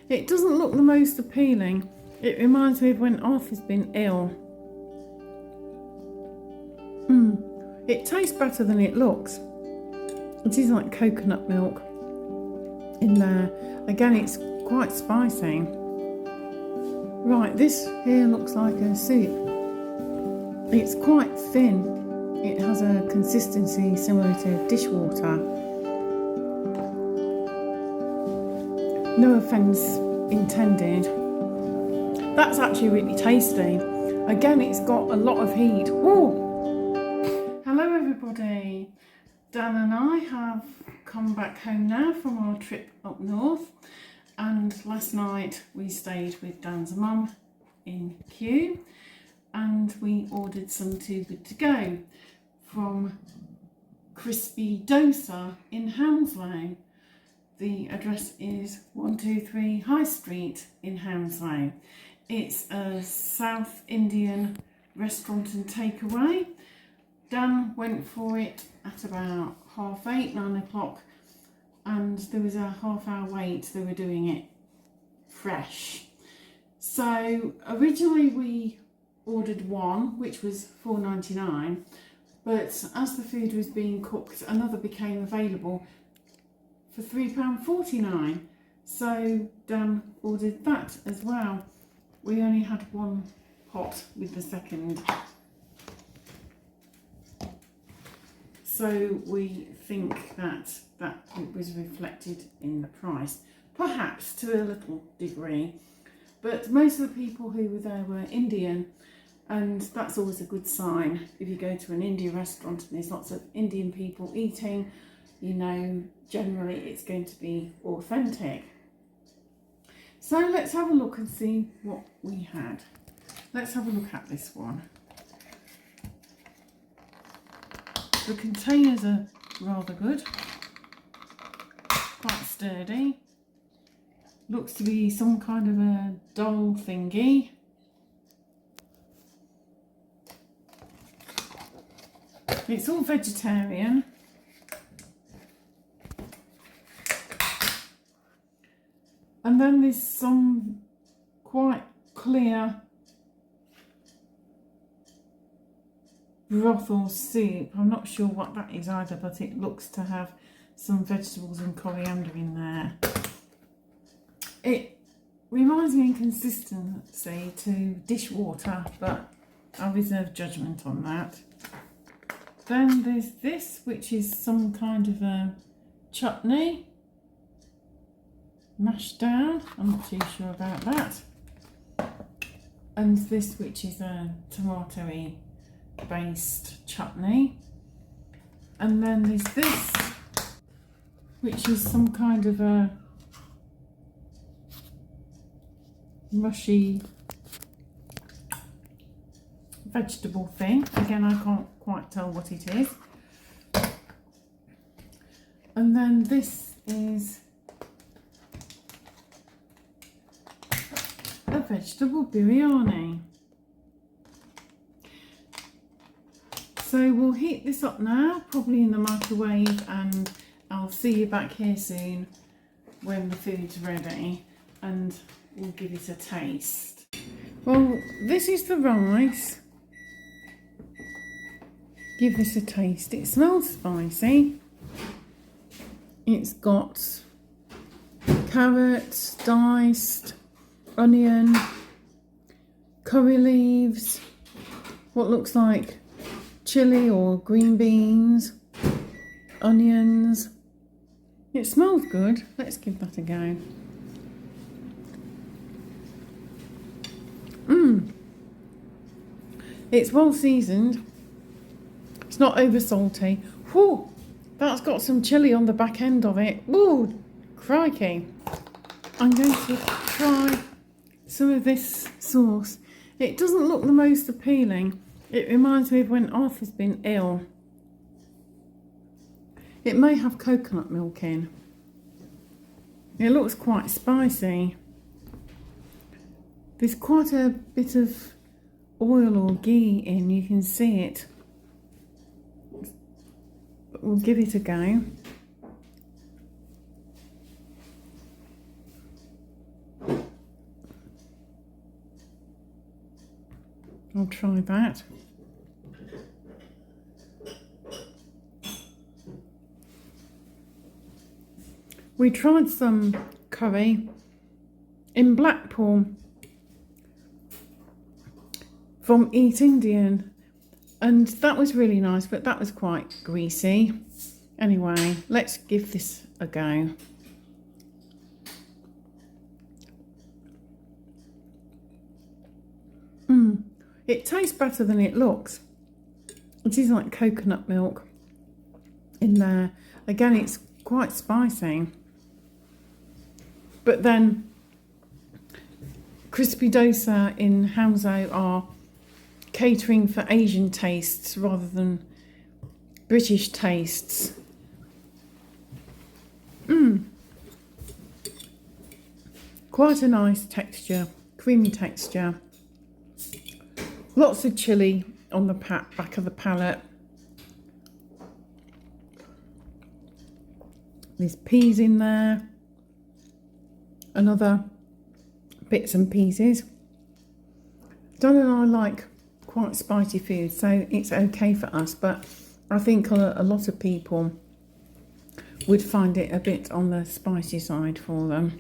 It doesn't look the most appealing. It reminds me of when Arthur's been ill. It tastes better than it looks. It is like coconut milk in there. Again, it's quite spicy. Right, this here looks like a soup. It's quite thin. It has a consistency similar to dishwater. No offence intended. That's actually really tasty. Again, it's got a lot of heat. Whoa! Hello everybody. Dan and I have come back home now from our trip up north, and last night we stayed with Dan's mum in Kew and we ordered some Too Good To Go from Crispy Dosa in Hounslow. The address is 123 High Street in Hounslow. It's a South Indian restaurant and takeaway. Dan went for it at about 8:30, 9 o'clock, and there was a half-hour wait. They were doing it fresh. So originally we ordered one, which was $4.99, but as the food was being cooked, another became available for £3.49. So Dan ordered that as well. We only had one pot with the second. So we think that it was reflected in the price, perhaps to a little degree. But most of the people who were there were Indian, and that's always a good sign. If you go to an Indian restaurant and there's lots of Indian people eating, you know, generally it's going to be authentic. So let's have a look and see what we had. Let's have a look at this one. The containers are rather good, quite sturdy. Looks to be some kind of a doll thingy. It's all vegetarian. And then there's some quite clear broth or soup. I'm not sure what that is either, but it looks to have some vegetables and coriander in there. It reminds me in consistency to dishwater, but I'll reserve judgment on that. Then there's this, which is some kind of a chutney, mashed down. I'm not too sure about that. And this, which is a tomatoey based chutney. And then there's this, which is some kind of a mushy vegetable thing. Again, I can't quite tell what it is. And then this is a vegetable biryani. So we'll heat this up now, probably in the microwave, and I'll see you back here soon when the food's ready and we'll give it a taste. Well, this is the rice. Give this a taste. It smells spicy. It's got carrots, diced, onion, curry leaves, what looks like chilli or green beans, onions. It smells good. Let's give that a go. It's well seasoned. It's not over salty. Whew, that's got some chilli on the back end of it. Ooh, crikey. I'm going to try some of this sauce. It doesn't look the most appealing. It reminds me of when Arthur's been ill. It may have coconut milk in. It looks quite spicy. There's quite a bit of oil or ghee in, you can see it. But we'll give it a go. I'll try that. We tried some curry in Blackpool from Eat Indian, and that was really nice, but that was quite greasy. Anyway, let's give this a go. It tastes better than it looks. It is like coconut milk in there. Again, it's quite spicy. But then Crispy Dosa in Hounslow are catering for Asian tastes rather than British tastes. Quite a nice texture, creamy texture. Lots of chilli on the back of the palate. There's peas in there and other bits and pieces. Don and I like quite spicy food, so it's okay for us, but I think a lot of people would find it a bit on the spicy side for them.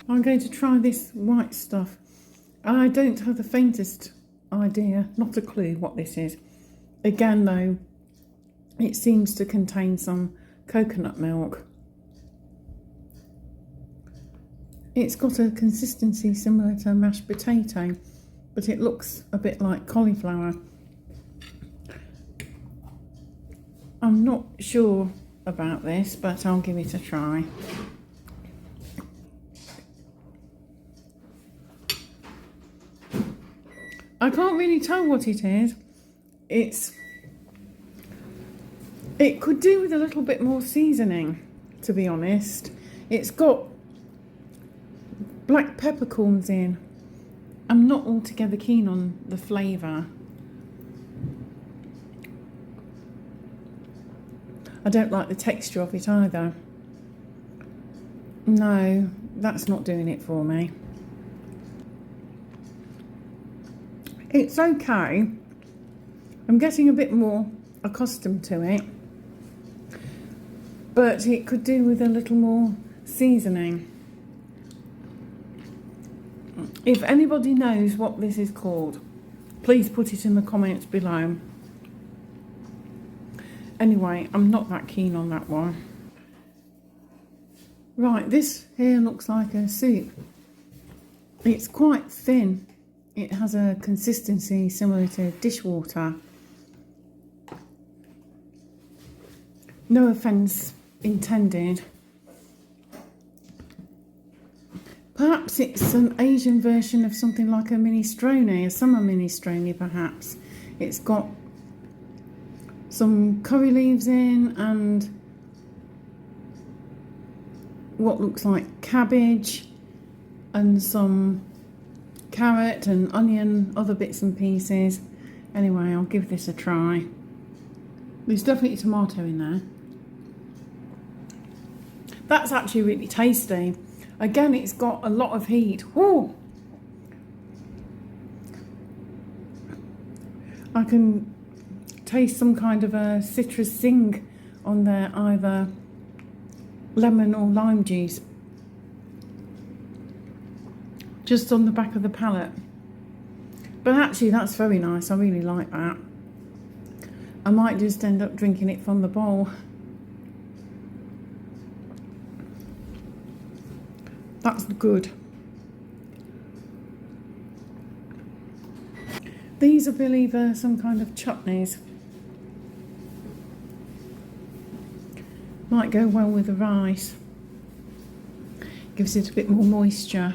I'm going to try this white stuff. I don't have the faintest idea, not a clue what this is. Again though, it seems to contain some coconut milk. It's got a consistency similar to mashed potato, but it looks a bit like cauliflower. I'm not sure about this, but I'll give it a try. I can't really tell what it is. It could do with a little bit more seasoning, to be honest. It's got black peppercorns in. I'm not altogether keen on the flavour. I don't like the texture of it either. No, that's not doing it for me. It's okay. I'm getting a bit more accustomed to it, but it could do with a little more seasoning. If anybody knows what this is called, please put it in the comments below. Anyway, I'm not that keen on that one. Right, this here looks like a soup. It's quite thin. It has a consistency similar to dishwater. No offence intended. Perhaps it's an Asian version of something like a minestrone, a summer minestrone perhaps. It's got some curry leaves in and what looks like cabbage and some carrot and onion, other bits and pieces. Anyway, I'll give this a try. There's definitely tomato in there. That's actually really tasty. Again, it's got a lot of heat. Ooh. I can taste some kind of a citrus zing on there, either lemon or lime juice. Just on the back of the palate. But actually that's very nice, I really like that. I might just end up drinking it from the bowl. That's good. These, I believe, are some kind of chutneys. Might go well with the rice. Gives it a bit more moisture.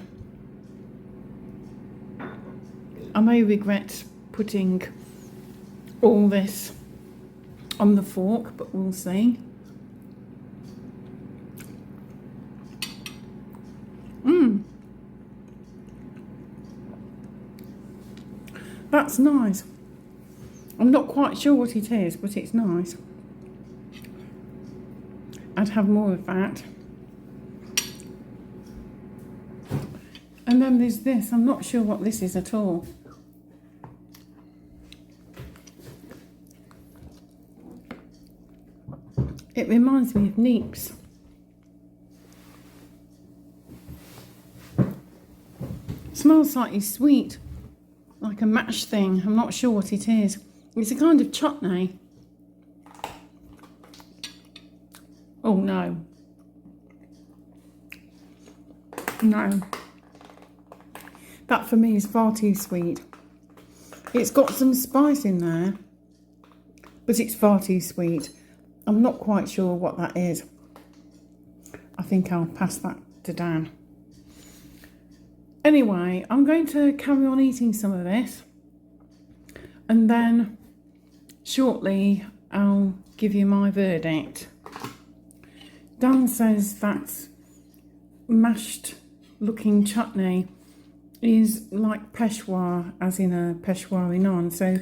I may regret putting all this on the fork, but we'll see. That's nice. I'm not quite sure what it is, but it's nice. I'd have more of that. And then there's this. I'm not sure what this is at all. It reminds me of Neeps. Smells slightly sweet, like a mash thing. I'm not sure what it is. It's a kind of chutney. Oh no. No. That for me is far too sweet. It's got some spice in there, but it's far too sweet. I'm not quite sure what that is. I think I'll pass that to Dan. Anyway, I'm going to carry on eating some of this, and then shortly I'll give you my verdict. Dan says that mashed looking chutney is like Peshawar, as in a Peshawari naan, so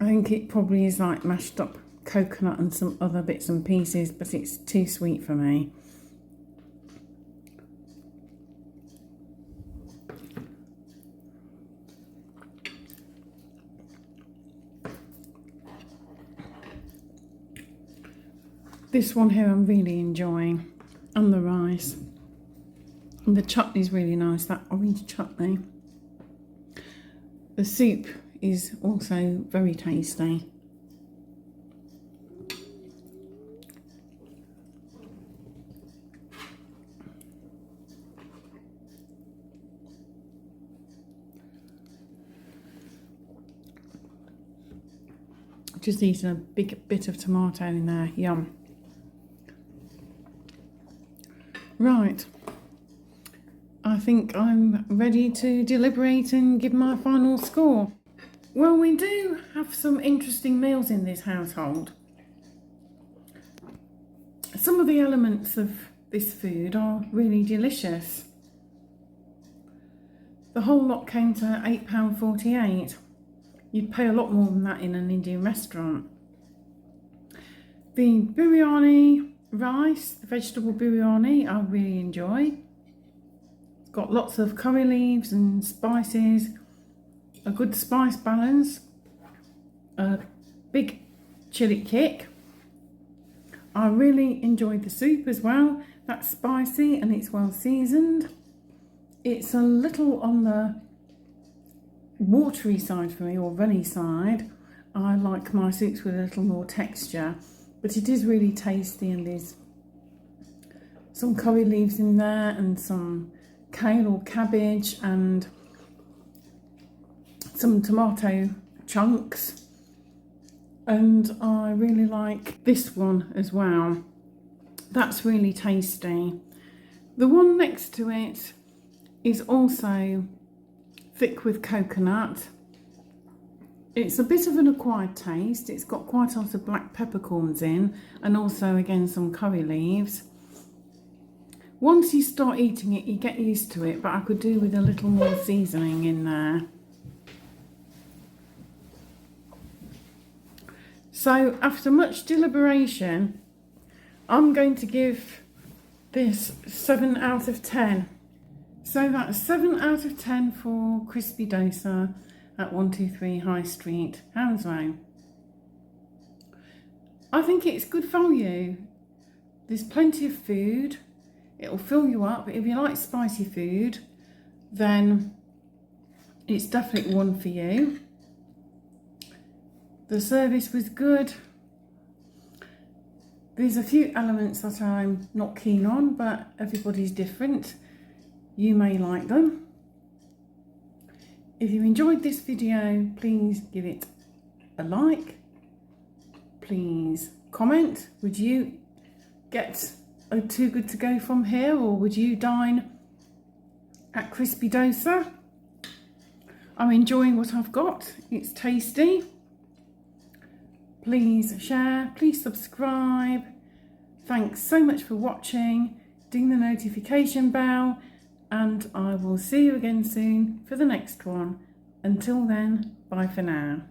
I think it probably is like mashed up coconut and some other bits and pieces, but it's too sweet for me. This one here I'm really enjoying, and the rice. And the chutney's really nice, that orange chutney. The soup is also very tasty. Just eating a big bit of tomato in there, yum. Right, I think I'm ready to deliberate and give my final score. Well, we do have some interesting meals in this household. Some of the elements of this food are really delicious. The whole lot came to £8.48. You'd pay a lot more than that in an Indian restaurant. The biryani rice, the vegetable biryani, I really enjoy. It's got lots of curry leaves and spices, a good spice balance, a big chili kick. I really enjoyed the soup as well. That's spicy and it's well seasoned. It's a little on the watery side for me, or runny side. I like my soups with a little more texture, but it is really tasty, and there's some curry leaves in there and some kale or cabbage and some tomato chunks, and I really like this one as well. That's really tasty. The one next to it is also thick with coconut. It's a bit of an acquired taste. It's got quite a lot of black peppercorns in, and also again some curry leaves. Once you start eating it, you get used to it, but I could do with a little more seasoning in there. So after much deliberation, I'm going to give this 7 out of 10. So that's 7 out of 10 for Crispy Dosa at 123 High Street, Hounslow. I think it's good value. There's plenty of food. It'll fill you up. If you like spicy food, then it's definitely one for you. The service was good. There's a few elements that I'm not keen on, but everybody's different. You may like them. If you enjoyed this video, please give it a like. Please comment. Would you get a Too Good To Go from here, or would you dine at Crispy Dosa? I'm enjoying what I've got. It's tasty. Please share, please subscribe. Thanks so much for watching. Ding the notification bell, and I will see you again soon for the next one. Until then, bye for now.